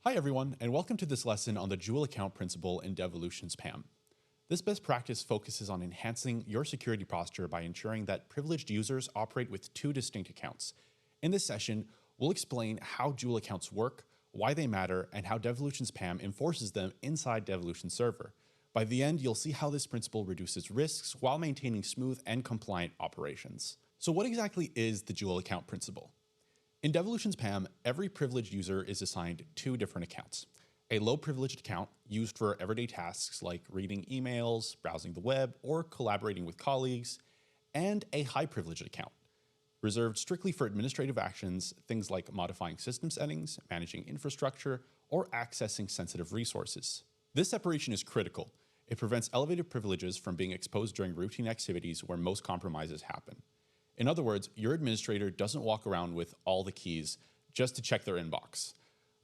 Hi everyone, and welcome to this lesson on the dual account principle in Devolutions PAM. This best practice focuses on enhancing your security posture by ensuring that privileged users operate with two distinct accounts. In this session, we'll explain how dual accounts work, why they matter, and how Devolutions PAM enforces them inside Devolutions Server. By the end, you'll see how this principle reduces risks while maintaining smooth and compliant operations. So what exactly is the dual account principle? In Devolutions PAM, every privileged user is assigned two different accounts. A low-privileged account used for everyday tasks like reading emails, browsing the web, or collaborating with colleagues, and a high-privileged account, reserved strictly for administrative actions, things like modifying system settings, managing infrastructure, or accessing sensitive resources. This separation is critical. It prevents elevated privileges from being exposed during routine activities where most compromises happen. In other words, your administrator doesn't walk around with all the keys just to check their inbox.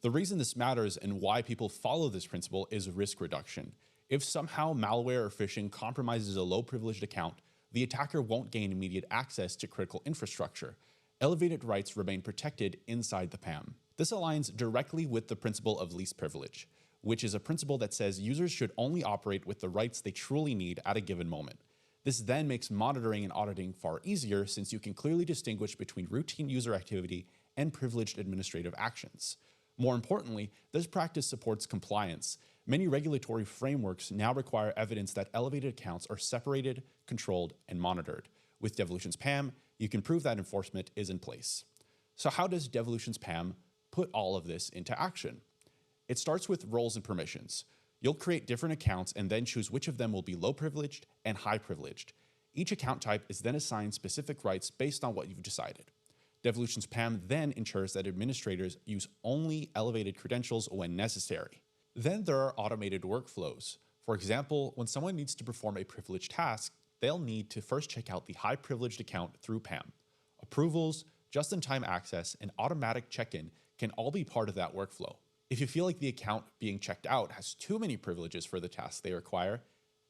The reason this matters and why people follow this principle is risk reduction. If somehow malware or phishing compromises a low-privileged account, the attacker won't gain immediate access to critical infrastructure. Elevated rights remain protected inside the PAM. This aligns directly with the principle of least privilege, which is a principle that says users should only operate with the rights they truly need at a given moment. This then makes monitoring and auditing far easier since you can clearly distinguish between routine user activity and privileged administrative actions. More importantly, this practice supports compliance. Many regulatory frameworks now require evidence that elevated accounts are separated, controlled, and monitored. With Devolutions PAM, you can prove that enforcement is in place. So how does Devolutions PAM put all of this into action? It starts with roles and permissions. You'll create different accounts and then choose which of them will be low privileged and high privileged. Each account type is then assigned specific rights based on what you've decided. Devolutions PAM then ensures that administrators use only elevated credentials when necessary. Then there are automated workflows. For example, when someone needs to perform a privileged task, they'll need to first check out the high privileged account through PAM. Approvals, just-in-time access, and automatic check-in can all be part of that workflow. If you feel like the account being checked out has too many privileges for the tasks they require,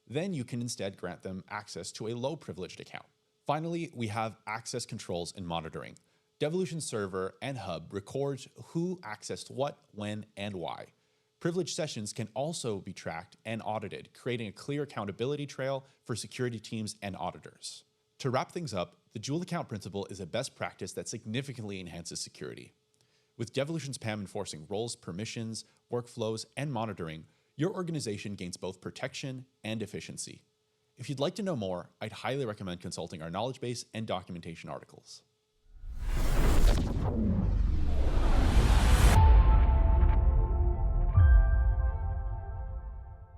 then you can instead grant them access to a low-privileged account. Finally, we have access controls and monitoring. Devolutions Server and Hub records who accessed what, when, and why. Privileged sessions can also be tracked and audited, creating a clear accountability trail for security teams and auditors. To wrap things up, the dual account principle is a best practice that significantly enhances security. With Devolutions PAM enforcing roles, permissions, workflows, and monitoring, your organization gains both protection and efficiency. If you'd like to know more, I'd highly recommend consulting our knowledge base and documentation articles.